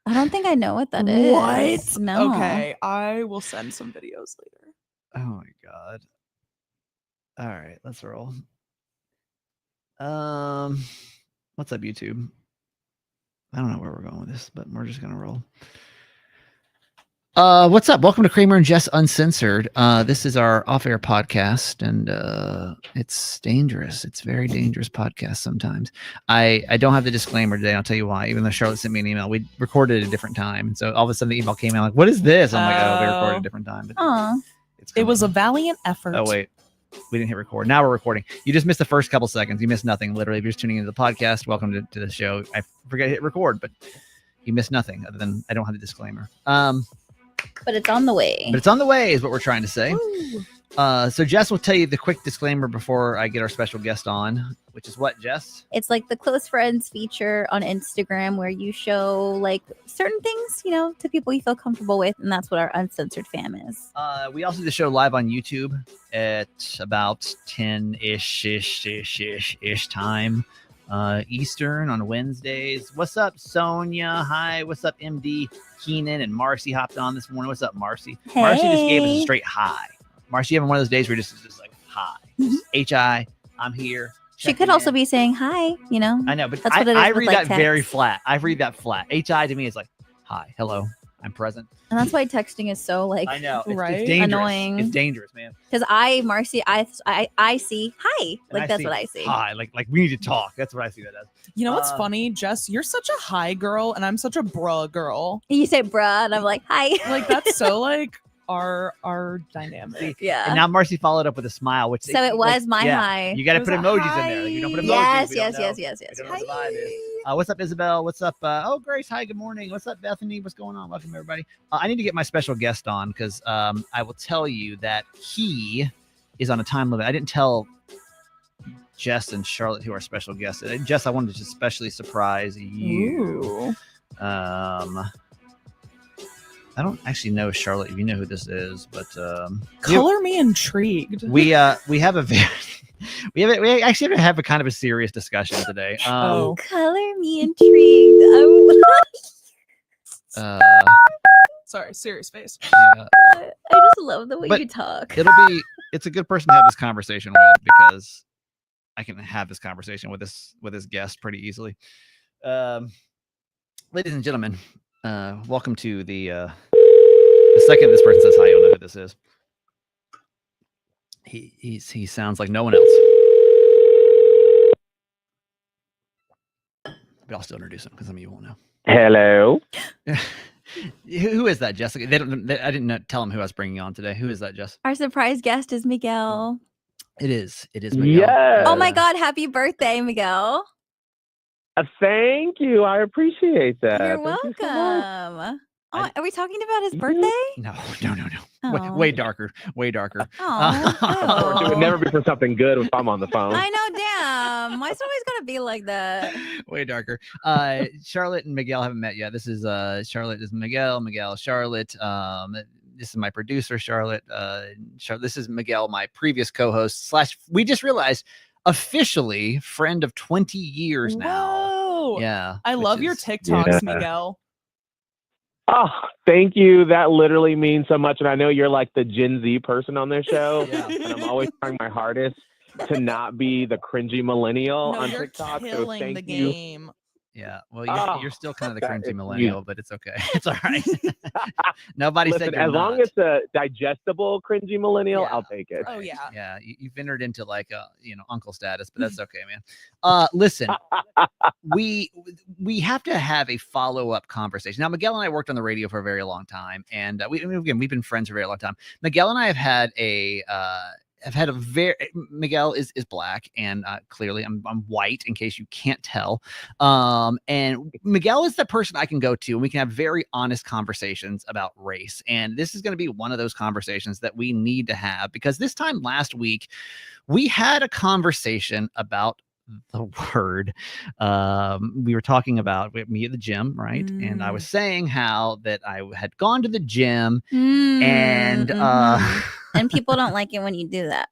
I don't think I know what that is. What? No. Okay, I will send some videos later. Oh my god. All right, let's roll. What's up, YouTube? I don't know where we're going with this, but we're just gonna roll. What's up? Welcome to Kramer and Jess Uncensored. This is our off-air podcast, and it's dangerous. It's a very dangerous podcast sometimes. I don't have the disclaimer today. I'll tell you why. Even though Charlotte sent me an email, we recorded at a different time, and so all of a sudden the email came out like, "What is this?" I'm like, "Oh, we recorded at a different time." But it was a valiant effort. Oh wait, we didn't hit record. Now we're recording. You just missed the first couple seconds. You missed nothing. Literally, if you're just tuning into the podcast, welcome to the show. I forgot to hit record, but you missed nothing other than I don't have the disclaimer. But it's on the way. But it's on the way is what we're trying to say. So Jess will tell you the quick disclaimer before I get our special guest on, which is what, Jess? It's like the close friends feature on Instagram where you show like certain things, you know, to people you feel comfortable with. And that's what our Uncensored fam is. We also do the show live on YouTube at about 10-ish time Eastern on Wednesdays. What's up, Sonia? Hi. What's up, MD? Keenan and Marcy hopped on this morning. What's up, Marcy? Hey. Marcy just gave us a straight hi. Marcy, you having one of those days where you're just like hi. H-I, I'm here. She could also be saying hi, you know. I know, but that's what it is I with, read like, that very text. flat. I read that flat. H-I to me is like, hi, hello, I'm present. And that's why texting is so like I know. It's Right? dangerous. Annoying. It's dangerous, man. Because Marcy, I see hi. Like that's what I see. Hi, like we need to talk. That's what I see that as. You know what's funny, Jess? You're such a hi girl, and I'm such a bruh girl. You say bruh, and I'm like, hi. Like that's so like our dynamic. Yeah. And now Marcy followed up with a smile, which So it was my hi. You got to It put was a emojis hi. in there. If you don't put emojis, Yes, we don't yes, know. yes. We don't know what the vibe is. What's up, Isabel? What's up? Oh, Grace. Hi, good morning. What's up, Bethany? What's going on? Welcome, everybody. I need to get my special guest on because I will tell you that he is on a time limit. I didn't tell Jess and Charlotte who are special guests. Jess, I wanted to especially surprise you. I don't actually know, Charlotte, if you know who this is, but Color me intrigued. we have a very we actually have a kind of a serious discussion today. Oh. Color me intrigued. Sorry, serious face. Yeah, I just love the way But you talk. it's a good person to have this conversation with because I can have this conversation with this guest pretty easily. Ladies and gentlemen, welcome to the second this person says hi, you'll know who this is. He sounds like no one else. But I'll still introduce him because some of you won't know. Hello. Who is that, Jessica? I didn't tell him who I was bringing on today. Who is that, Jess? Our surprise guest is Miguel. It is Miguel. Yes. Oh my God! Happy birthday, Miguel. Thank you. I appreciate that. You're Thank you so much. welcome. Oh, are we talking about his birthday? No. Oh. Way darker. Oh, It would never be for something good if I'm on the phone. I know, damn. Why is it always gonna be like that? Way darker. Charlotte and Miguel haven't met yet. This is Charlotte is Miguel. Miguel is Charlotte. This is my producer, Charlotte. This is Miguel, my previous co-host / we just realized officially friend of 20 years now. Whoa. Yeah. I love your TikToks, Miguel. Oh, thank you. That literally means so much. And I know you're like the Gen Z person on their show. Yeah. And I'm always trying my hardest to not be the cringy millennial No, on you're TikTok. So killing thank the you. game. Yeah. Well, Oh, you're still kind of the that cringy is millennial, but it's okay. It's all right. Nobody Listen, said you're as long not. as it's a digestible cringy millennial, Yeah. I'll take it. Oh yeah. Yeah, you've entered into like uncle status, but that's okay, man. Listen, we have to have a follow-up conversation. Now, Miguel and I worked on the radio for a very long time, and we've been friends for a very long time. Miguel and I have had a very Miguel is black, and clearly I'm white in case you can't tell. And Miguel is the person I can go to and we can have very honest conversations about race. And this is going to be one of those conversations that we need to have because this time last week we had a conversation about the word. We were talking about me at the gym, right? And I was saying how that I had gone to the gym and and people don't like it when you do that.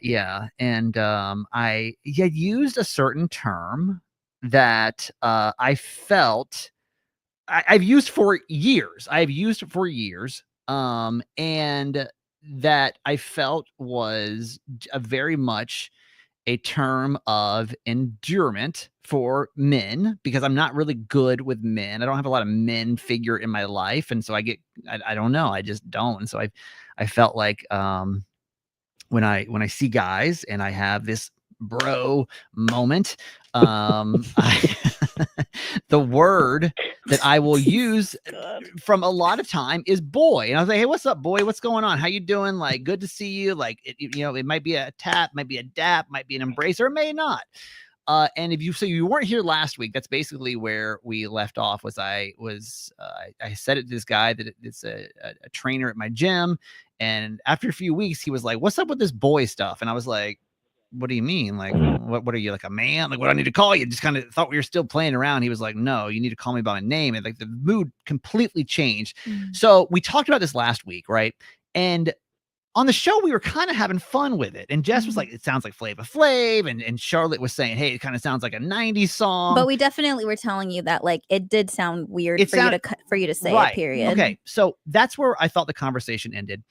yeah, and I had used a certain term that I felt I've used for years. I've used for years. And that I felt was a very much a term of endearment for men, because I'm not really good with men. I don't have a lot of men figure in my life. And so I don't know. I just don't. And so I felt like, when I see guys and I have this bro moment, the word that I will use from a lot of time is boy. And I was like, hey, what's up, boy? What's going on? How you doing? Like, good to see you. Like, it might be a tap, might be a dap, might be an embrace, or it may not. And if you weren't here last week, that's basically where we left off. I said it to this guy that it's a trainer at my gym. And after a few weeks, he was like, what's up with this boy stuff? And I was like, what do you mean? Like, what are you, like a man? Like, what do I need to call you? Just kind of thought we were still playing around. He was like, no, you need to call me by my name. And like the mood completely changed. So we talked about this last week, right? And on the show, we were kind of having fun with it. And Jess was like, it sounds like Flava Flav. And Charlotte was saying, hey, it kind of sounds like a 90s song. But we definitely were telling you that, like, it did sound weird for you to say right. it, period. Okay. So that's where I thought the conversation ended.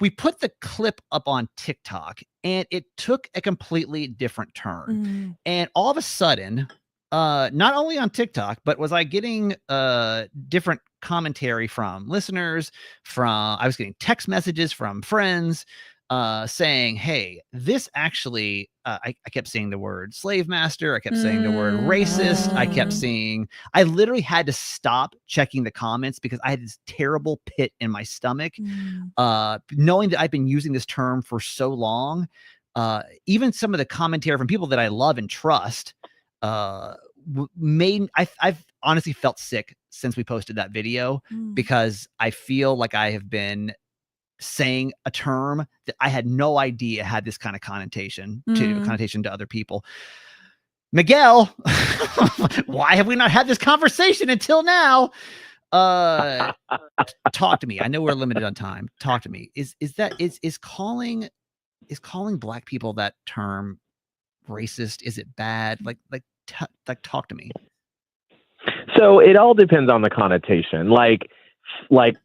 We put the clip up on TikTok and it took a completely different turn. And all of a sudden, not only on TikTok, but was I getting different commentary from listeners, I was getting text messages from friends saying, hey, this actually, I kept seeing the word slave master. I kept saying the word racist. I literally had to stop checking the comments because I had this terrible pit in my stomach, knowing that I've been using this term for so long. Even some of the commentary from people that I love and trust, I've honestly felt sick since we posted that video, because I feel like I have been saying a term that I had no idea had this kind of connotation to other people. Miguel, why have we not had this conversation until now? Talk to me. I know we're limited on time. Talk to me. Is calling Black people that term racist? Is it bad? Like talk to me. So it all depends on the connotation. Like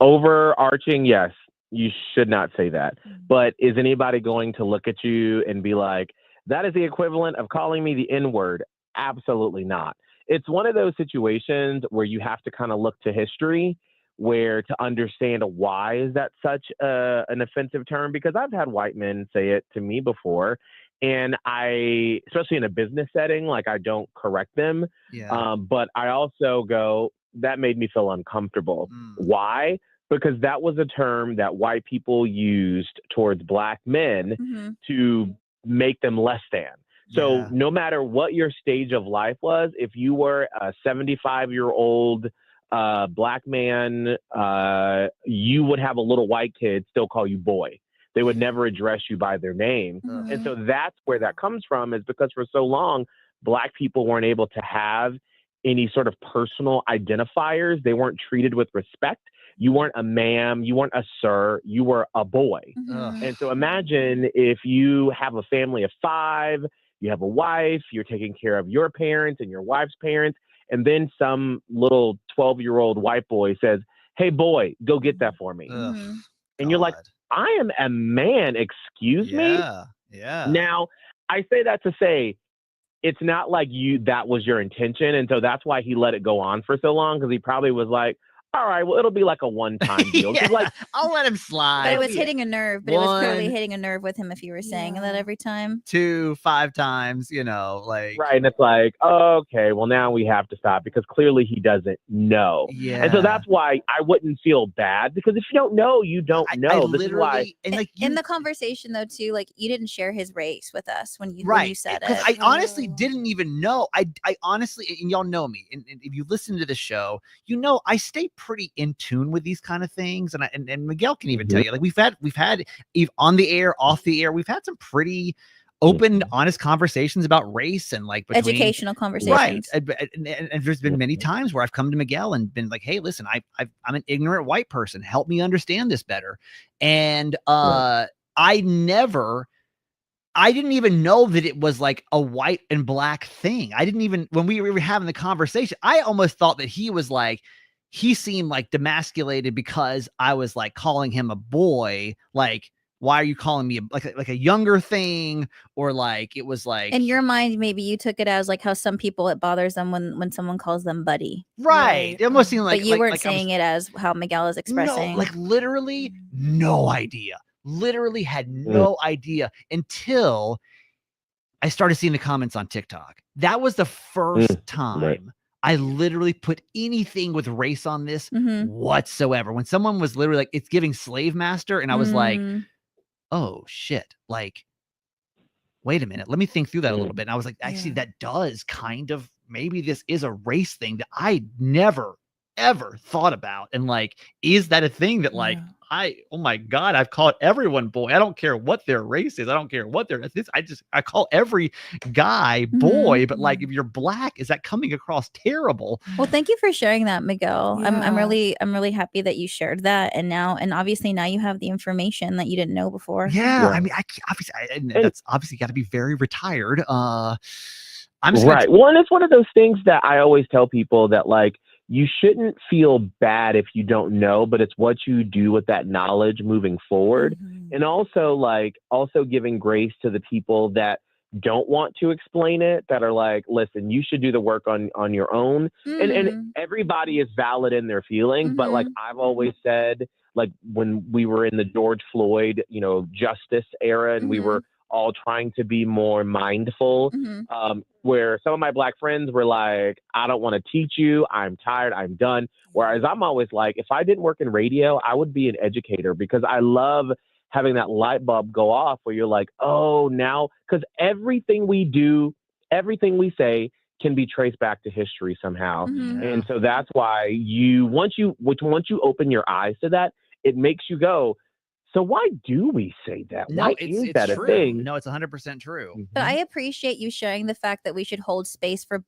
overarching, yes, you should not say that. But is anybody going to look at you and be like, that is the equivalent of calling me the N-word? Absolutely not. It's one of those situations where you have to kind of look to history, where to understand why is that such an offensive term, because I've had white men say it to me before. And I, especially in a business setting, like I don't correct them. Yeah. But I also go, that made me feel uncomfortable. Why? Because that was a term that white people used towards Black men to make them less than. So no matter what your stage of life was, if you were a 75-year-old Black man, you would have a little white kid still call you boy. They would never address you by their name. And so that's where that comes from, is because for so long, Black people weren't able to have any sort of personal identifiers. They weren't treated with respect. You weren't a ma'am, you weren't a sir, you were a boy. And so imagine if you have a family of 5, you have a wife, you're taking care of your parents and your wife's parents, and then some little 12-year-old white boy says, hey boy, go get that for me. And you're like, I am a man, excuse me? Yeah. Now, I say that to say, it's not like that was your intention. And so that's why he let it go on for so long, because he probably was like, all right, well, it'll be like a one-time deal. Like, I'll let him slide. But it was hitting a nerve. But it was clearly hitting a nerve with him if you were saying that every time. 2, 5 times, like. Right, and it's like, okay, well, now we have to stop, because clearly he doesn't know. Yeah. And so that's why I wouldn't feel bad, because if you don't know, you don't know. This is why. And like in the conversation, though, too, like, you didn't share his race with us when you said it. Because I honestly didn't even know. I honestly, and y'all know me, and if you listen to the show, I stay pretty in tune with these kind of things, and Miguel can even tell you, like, we've had on the air, off the air, we've had some pretty open, honest conversations about race, and like educational conversations, right? And there's been many times where I've come to Miguel and been like, hey, listen, I'm an ignorant white person, help me understand this better. And I didn't even know that it was like a white and Black thing. I didn't even, when we were having the conversation, I almost thought that he was like, he seemed like demasculated because I was like calling him a boy. Like, why are you calling me like a younger thing? Or like, it was like, in your mind, maybe you took it as like how some people, it bothers them when someone calls them buddy. right. It almost seemed like, but you weren't like saying it as how Miguel is expressing. No, like literally no idea. Literally had no idea until I started seeing the comments on TikTok. That was the first time I literally put anything with race on this whatsoever. When someone was literally like, it's giving slave master. And I was like, oh shit. Like, wait a minute. Let me think through that a little bit. And I was like, actually, that does kind of, maybe this is a race thing that I never, ever thought about. And like, is that a thing that like, oh my God, I've called everyone boy. I don't care what their race is. I don't care what their ethnicity. I call every guy boy, but like if you're black, is that coming across terrible? Well, thank you for sharing that, Miguel. I'm really happy that you shared that. And obviously now you have the information that you didn't know before. Yeah. I mean, that's obviously got to be very retired. I'm right. Well, and it's one of those things that I always tell people that like, you shouldn't feel bad if you don't know, but it's what you do with that knowledge moving forward. And also giving grace to the people that don't want to explain it, that are like, listen, you should do the work on your own. And everybody is valid in their feelings. But like I've always said, like when we were in the George Floyd, justice era, and we were all trying to be more mindful, where some of my black friends were like, I don't want to teach you. I'm tired. I'm done. Whereas I'm always like, if I didn't work in radio, I would be an educator, because I love having that light bulb go off where you're like, oh, now, because everything we do, everything we say can be traced back to history somehow. And so that's why once you open your eyes to that, it makes you go, so why do we say that? No, why is that true. a thing? No, it's 100% true. But I appreciate you sharing the fact that we should hold space for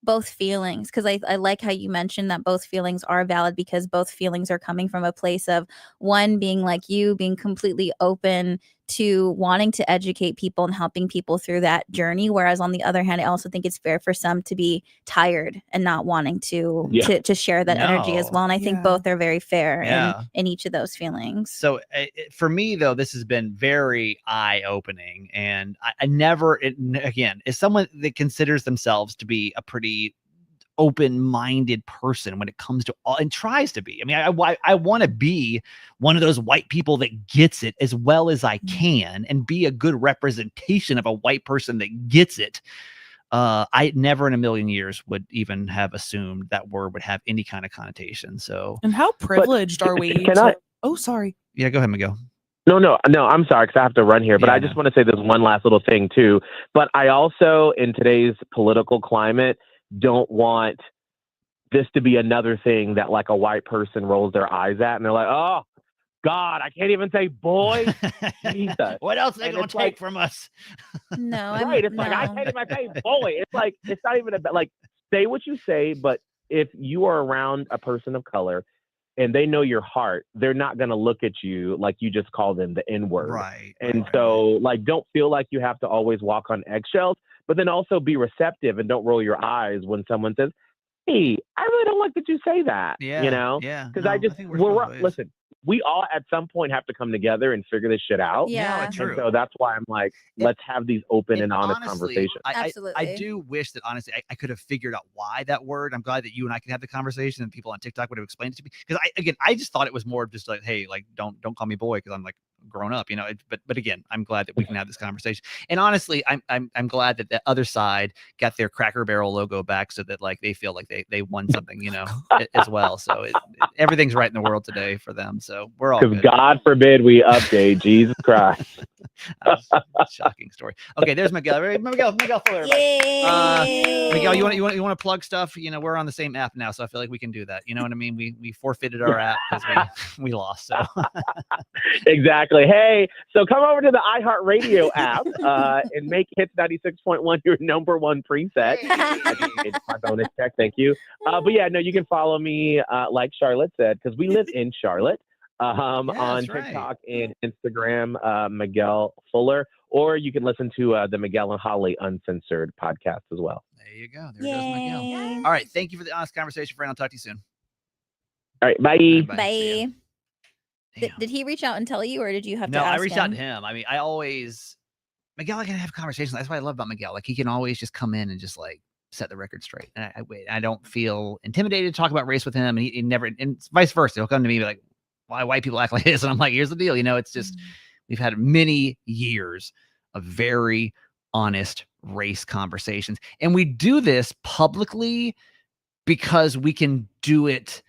both feelings, because I like how you mentioned that both feelings are valid, because both feelings are coming from a place of one being like you being completely open to wanting to educate people and helping people through that journey, whereas on the other hand, I also think it's fair for some to be tired and not wanting to share that energy as well. And I think both are very fair in each of those feelings. So for me though, this has been very eye-opening, and I never, again, as someone that considers themselves to be a pretty open-minded person when it comes to all, and tries to be. I mean, I want to be one of those white people that gets it as well as I can, and be a good representation of a white person that gets it. I never in a million years would even have assumed that word would have any kind of connotation. So, and how privileged are we? Oh, sorry. Yeah, go ahead, Miguel. No, I'm sorry, because I have to run here, but I just want to say this one last little thing too. But I also, in today's political climate, don't want this to be another thing that like a white person rolls their eyes at, and they're like, oh God, I can't even say boy. Jesus. What else are they going to take from us? No, right. It's like, I can't even say boy. It's like, it's not even about, like, say what you say, but if you are around a person of color and they know your heart, they're not going to look at you like you just call them the N-word. Right. And so like, don't feel like you have to always walk on eggshells, but then also be receptive and don't roll your eyes when someone says, hey, I really don't like that you say that. Yeah. Because listen, we all at some point have to come together and figure this shit out. Yeah, true. And so that's why I'm like, let's have these open and honest conversations. Absolutely. I do wish that honestly I could have figured out why that word. I'm glad that you and I can have the conversation, and people on TikTok would have explained it to me. Because I just thought it was more of just like, hey, like don't call me boy, because I'm like grown up, but again, I'm glad that we can have this conversation. And honestly, I'm glad that the other side got their Cracker Barrel logo back, so that like they feel like they won something, as well. So everything's right in the world today for them. So we're all good. God forbid we update. Jesus Christ. Shocking story. Okay, there's Miguel. Miguel Fuller. Miguel, you want to plug stuff? We're on the same app now, so I feel like we can do that. You know what I mean? We forfeited our app because we lost. So exactly. Hey, so come over to the iHeartRadio app and make Hits 96.1 your number one preset. I just made my bonus check. Thank you. But yeah, no, you can follow me, like Charlotte said, because we live in Charlotte, on TikTok and Instagram, Miguel Fuller, or you can listen to the Miguel and Holly Uncensored podcast as well. There you go. There goes Miguel. All right. Thank you for the honest conversation, friend. I'll talk to you soon. All right, bye. See Bye. ya. Did he reach out and tell you, or did you have to No, ask I reached out to him? him. I mean, I always Miguel, I can have conversations. That's what I love about Miguel. Like he can always just come in and just like set the record straight. And I don't feel intimidated to talk about race with him. And he never, and vice versa. He'll come to me and be like, why white people act like this? And I'm like, here's the deal. You know, it's just, we've had many years of very honest race conversations. And we do this publicly because we can do it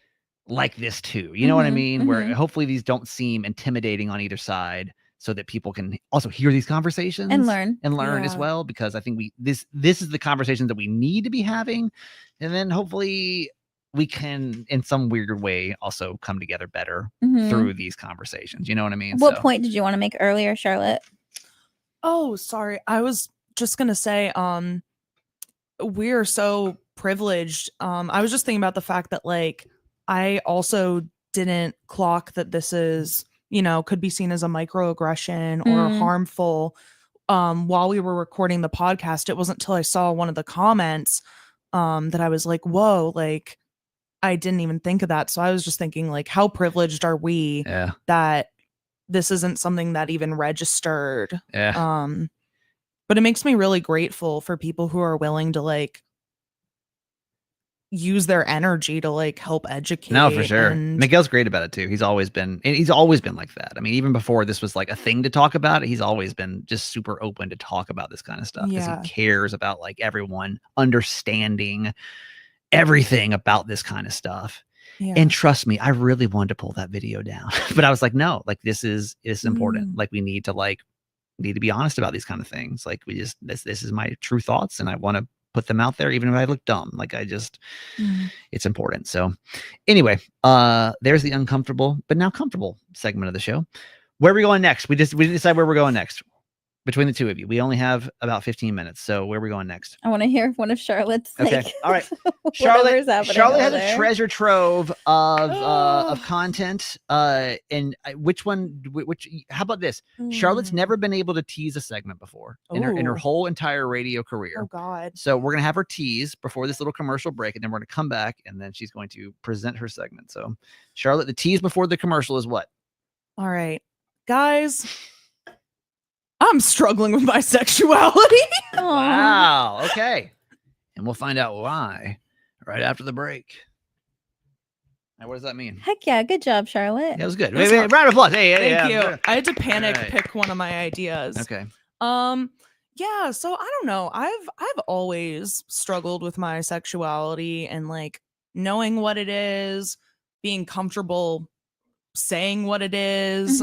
like this too. You know what I mean? Where hopefully these don't seem intimidating on either side, so that people can also hear these conversations and learn as well, because I think this is the conversation that we need to be having. And then hopefully we can, in some weird way, also come together better through these conversations. You know what I mean? What point did you want to make earlier, Charlotte? Oh, sorry. I was just going to say, we're so privileged. I was just thinking about the fact that like, I also didn't clock that this is, you know, could be seen as a microaggression or harmful. While we were recording the podcast, it wasn't until I saw one of the comments that I was like, whoa, like I didn't even think of that. So I was just thinking like, how privileged are we that this isn't something that even registered? But it makes me really grateful for people who are willing to like use their energy to like help educate. No, for sure. And Miguel's great about it too. He's always been like that. I mean, even before this was like a thing to talk about, he's always been just super open to talk about this kind of stuff because he cares about like everyone understanding everything about this kind of stuff. And trust me, I really wanted to pull that video down, but I was like, no, like this is important. Like we need to be honest about these kind of things. Like we just, this is my true thoughts and I want to put them out there, even if I look dumb. Like I just, it's important. So anyway, there's the uncomfortable, but now comfortable segment of the show. Where are we going next? We didn't decide where we're going next between the two of you. We only have about 15 minutes. So where are we going next? I want to hear one of Charlotte's. Okay. Like, All right. Charlotte has a treasure trove of content. And which how about this? Charlotte's never been able to tease a segment before in her whole entire radio career. Oh God. So we're going to have her tease before this little commercial break, and then we're going to come back and then she's going to present her segment. So Charlotte, the tease before the commercial is what? All right, guys. I'm struggling with my sexuality. Wow. Okay. And we'll find out why right after the break. Now, what does that mean? Heck yeah. Good job, Charlotte. That was good. Wait, round of applause. Hey, Thank you. I had to panic pick one of my ideas. Okay. Yeah, so I don't know. I've always struggled with my sexuality and like knowing what it is, being comfortable saying what it is.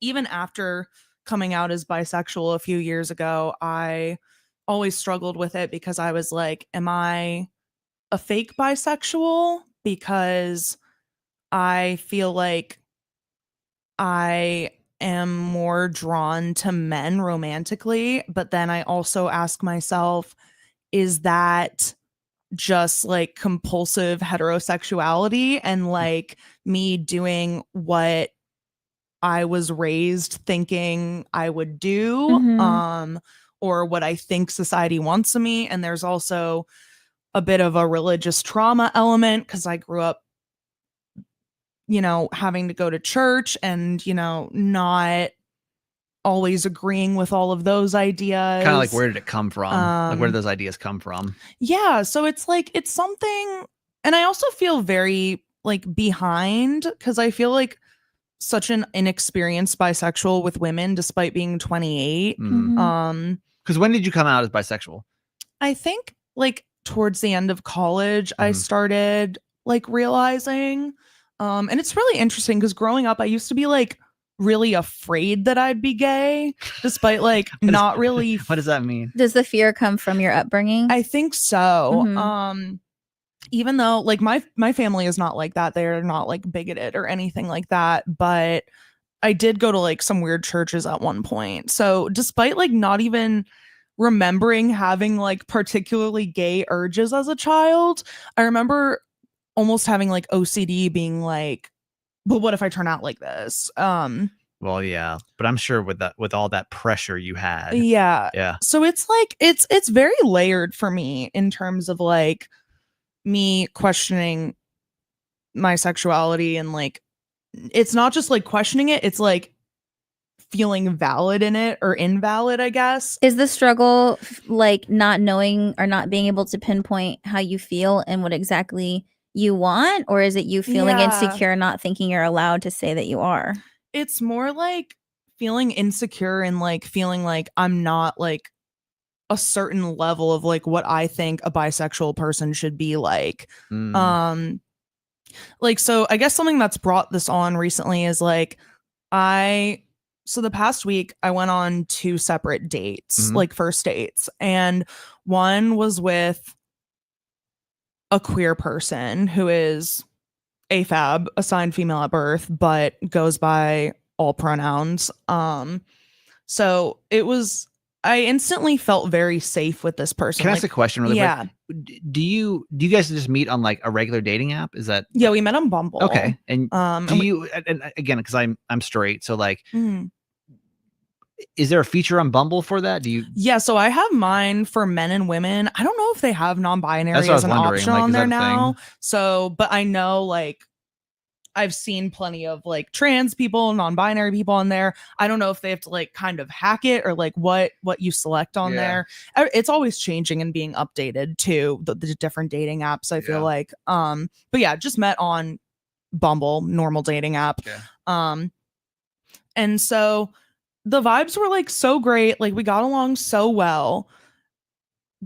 Even after coming out as bisexual a few years ago, I always struggled with it because I was like, am I a fake bisexual? Because I feel like I am more drawn to men romantically, but then I also ask myself, is that just like compulsive heterosexuality and like me doing what I was raised thinking I would do, or what I think society wants of me? And there's also a bit of a religious trauma element because I grew up, you know, having to go to church and, you know, not always agreeing with all of those ideas. Kind of like, where did it come from? Like, where did those ideas come from? Yeah. So it's like, it's something, and I also feel very like behind because I feel like such an inexperienced bisexual with women despite being 28. Because when did you come out as bisexual? I think like towards the end of college, I started like realizing, and it's really interesting because growing up, I used to be like really afraid that I'd be gay, despite like not really. What does that mean? Does the fear come from your upbringing? I think so. Even though like my family is not like that, they're not like bigoted or anything like that, but I did go to like some weird churches at one point. So despite like not even remembering having like particularly gay urges as a child, I remember almost having like OCD, being like, but what if I turn out like this? Well, yeah, but I'm sure with all that pressure you had. Yeah. So it's like it's very layered for me in terms of like me questioning my sexuality, and like it's not just like questioning it, it's like feeling valid in it or invalid, I guess. Is the struggle like not knowing or not being able to pinpoint how you feel and what exactly you want, or is it you feeling insecure, not thinking you're allowed to say that you are? It's more like feeling insecure and like feeling like I'm not like a certain level of like what I think a bisexual person should be like. Like, so I guess something that's brought this on recently is like so the past week I went on 2 separate dates, like first dates, and one was with a queer person who is AFAB, assigned female at birth, but goes by all pronouns. So I instantly felt very safe with this person. Can I ask a question really quick? Do you guys just meet on like a regular dating app? Is that we met on Bumble. Okay. And and again, because I'm straight, so like is there a feature on Bumble for that? Do you? Yeah, so I have mine for men and women. I don't know if they have non-binary as an option on there now. So, but I know like I've seen plenty of like trans people, non-binary people on there. I don't know if they have to like kind of hack it or like what you select on there. It's always changing and being updated to the different dating apps, I feel like. But yeah, just met on Bumble, normal dating app. And so the vibes were like so great, like we got along so well.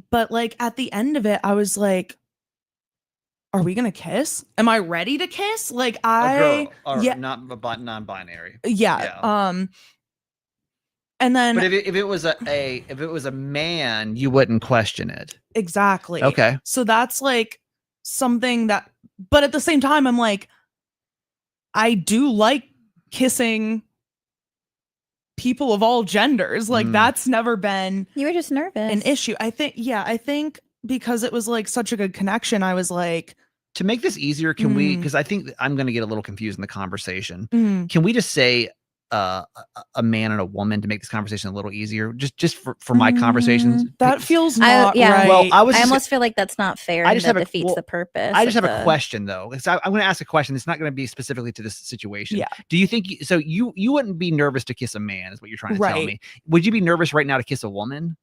But like at the end of it, I was like, are we gonna kiss? Am I ready to kiss? Like a girl, or not non-binary. And then, but if it was a man, you wouldn't question it. Exactly. Okay. So that's like something that, but at the same time, I'm like, I do like kissing people of all genders. Like that's never been. You were just nervous. An issue. I think because it was like such a good connection, I was like, to make this easier, can we, because I think I'm going to get a little confused in the conversation. Can we just say a man and a woman to make this conversation a little easier, just for my conversations? That feels not right. Well, I almost feel like that's not fair. I just have defeats the purpose. I just have a question though. So I'm going to ask a question. It's not going to be specifically to this situation. Yeah. Do you think so? You wouldn't be nervous to kiss a man, is what you're trying to tell me? Would you be nervous right now to kiss a woman?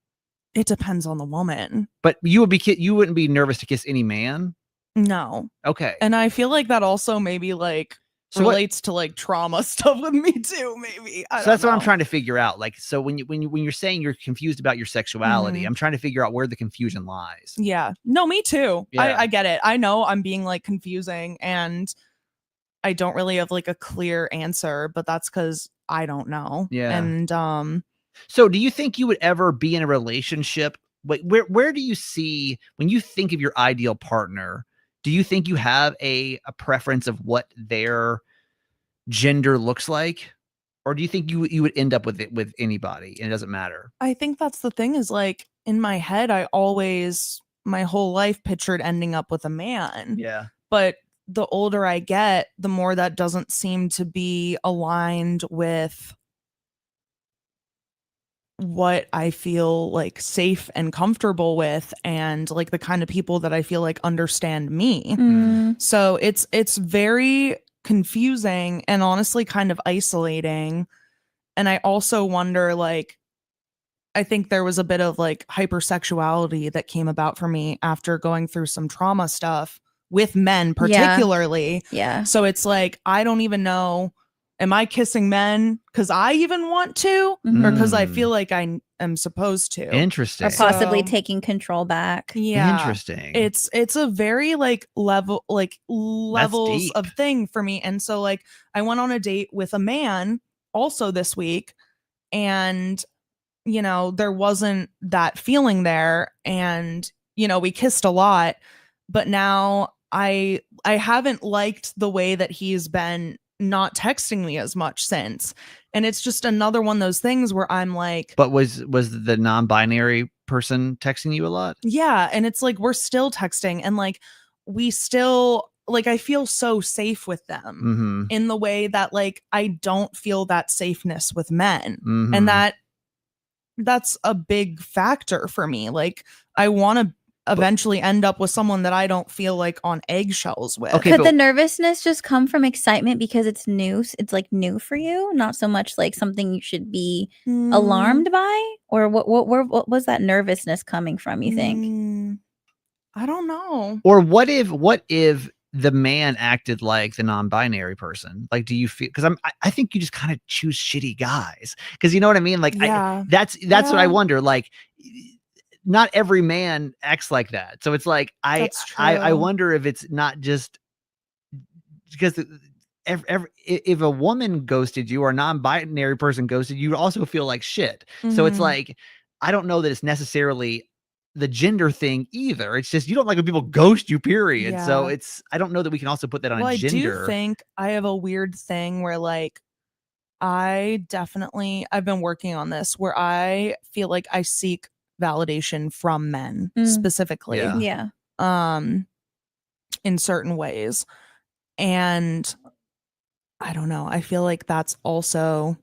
It depends on the woman. But you wouldn't be nervous to kiss any man? No. Okay. And I feel like that also maybe like relates to like trauma stuff with me too, maybe. So that's what I'm trying to figure out. Like, so when you're saying you're confused about your sexuality, I'm trying to figure out where the confusion lies. Yeah. No, me too. Yeah. I get it. I know I'm being like confusing and I don't really have like a clear answer, but that's because I don't know. Yeah. And so do you think you would ever be in a relationship? Where do you see, when you think of your ideal partner, do you think you have a preference of what their gender looks like? Or do you think you would end up with it with anybody and it doesn't matter? I think that's the thing is like in my head, I always my whole life pictured ending up with a man. Yeah. But the older I get, the more that doesn't seem to be aligned with what I feel like safe and comfortable with and like the kind of people that I feel like understand me. So it's very confusing and honestly kind of isolating. And I also wonder, like, I think there was a bit of like hypersexuality that came about for me after going through some trauma stuff with men particularly. Yeah. So it's like, I don't even know, am I kissing men because I even want to or because I feel like I am supposed to? Interesting. Or possibly taking control back. Yeah. Interesting. It's a very like levels of thing for me. And so like I went on a date with a man also this week and you know, there wasn't that feeling there and you know, we kissed a lot, but now I haven't liked the way that he's been not texting me as much since. And it's just another one of those things where I'm like, but was the non-binary person texting you a lot? Yeah. And it's like, we're still texting and like, we still like, I feel so safe with them in the way that like, I don't feel that safeness with men. And that's a big factor for me. Like, I want to eventually end up with someone that I don't feel like on eggshells with. Okay, Could the nervousness just come from excitement because it's new? It's like new for you, not so much like something you should be alarmed by, or what was that nervousness coming from? You think? I don't know. Or what if the man acted like the non-binary person? Like, do you feel? Because I think you just kind of choose shitty guys. Because you know what I mean. Like, Yeah. that's what I wonder. Like, not every man acts like that. So it's like I wonder if it's not just because if a woman ghosted you or a non-binary person ghosted you, also feel like shit. So it's like, I don't know that it's necessarily the gender thing either. It's just you don't like when people ghost you, period. Yeah. So I don't know that we can also put that on a gender. I do think I have a weird thing where like I've been working on this where I feel like I seek validation from men specifically. Yeah. In certain ways. And I don't know. I feel like that's also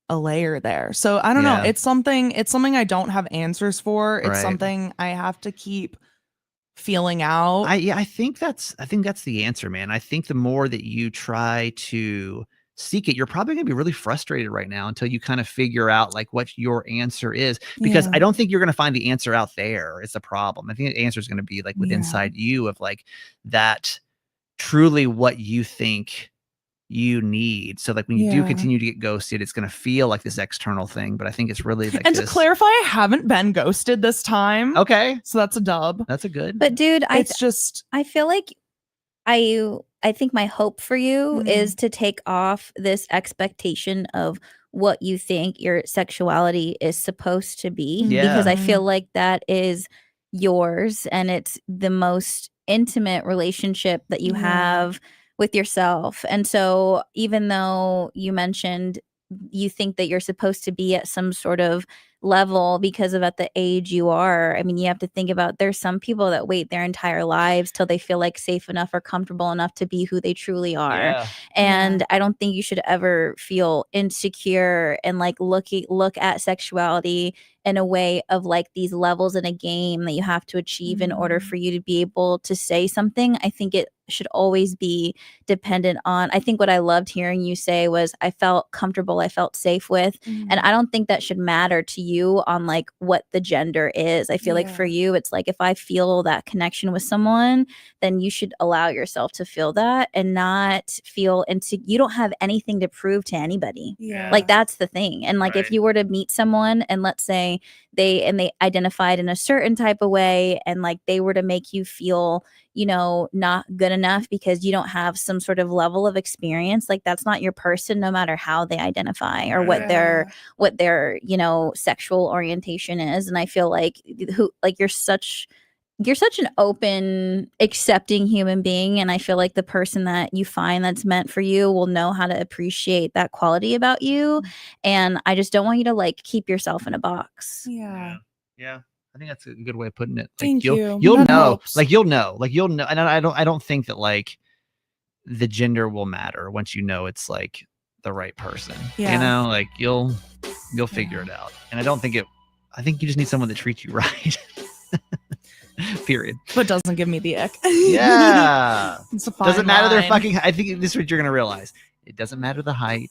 a layer there. So I don't know. It's something I don't have answers for. It's something I have to keep feeling out. I think that's the answer, man. I think the more that you try to seek it, you're probably going to be really frustrated right now until you kind of figure out like what your answer is, because I don't think you're going to find the answer out there. It's a problem. I think the answer is going to be like within inside you of like that truly what you think you need. So like when you do continue to get ghosted, it's going to feel like this external thing, but I think it's really like to clarify, I haven't been ghosted this time. Okay. So that's a dub. That's a good. But dude, I feel like I think my hope for you is to take off this expectation of what you think your sexuality is supposed to be, because I feel like that is yours and it's the most intimate relationship that you have with yourself. And so even though you mentioned you think that you're supposed to be at some sort of level because of at the age you are, I mean, you have to think about there's some people that wait their entire lives till they feel like safe enough or comfortable enough to be who they truly are. And I don't think you should ever feel insecure and like look at sexuality in a way of like these levels in a game that you have to achieve in order for you to be able to say something. I think it should always be dependent on, I think what I loved hearing you say was I felt comfortable, I felt safe with, and I don't think that should matter to you on like what the gender is. I feel like for you, it's like if I feel that connection with someone, then you should allow yourself to feel that and not feel you don't have anything to prove to anybody. Like that's the thing. And like if you were to meet someone and let's say they identified in a certain type of way and like they were to make you feel, you know, not good enough because you don't have some sort of level of experience, like that's not your person, no matter how they identify or what their you know, sexual orientation is. And I feel like you're such an open, accepting human being, and I feel like the person that you find that's meant for you will know how to appreciate that quality about you. And I just don't want you to like keep yourself in a box. Yeah. I think that's a good way of putting it. Like, Thank you. You'll That know. helps. Like you'll know. And I don't think that like the gender will matter once you know it's like the right person. You know, like you'll figure it out. And I think you just need someone that treats you right. Period. But doesn't give me the ick. Yeah. It's a fine doesn't matter their line. fucking. I think this is what you're gonna realize. It doesn't matter the height.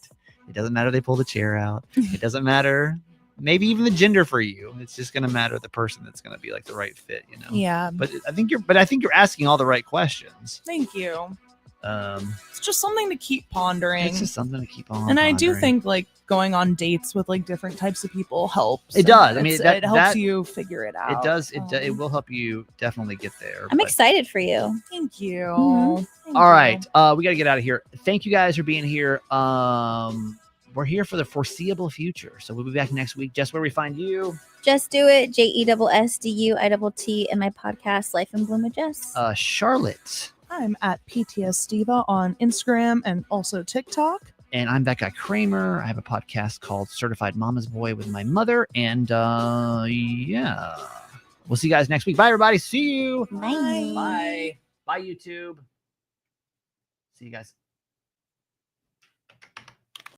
It doesn't matter they pull the chair out. It doesn't matter maybe even the gender for you. It's just gonna matter the person that's gonna be like the right fit. You know. Yeah. But I think you're asking all the right questions. Thank you. It's just something to keep pondering. It's just something to keep on. And I do pondering. think like going on dates with like different types of people helps. It does. I mean, it helps you figure it out. It does. It will help you definitely get there. I'm excited for you. Thank you. Mhm. All right. We got to get out of here. Thank you guys for being here. We're here for the foreseeable future. So we'll be back next week. Jess, where we find you? Just do it. JESSDUITT and my podcast, Life in Bloom with Jess. Charlotte. I'm at PTS Diva on Instagram and also TikTok. And I'm that guy Kramer. I have a podcast called Certified Mama's Boy with my mother. And yeah, we'll see you guys next week. Bye, everybody. See you. Bye. Bye. Bye, YouTube. See you guys.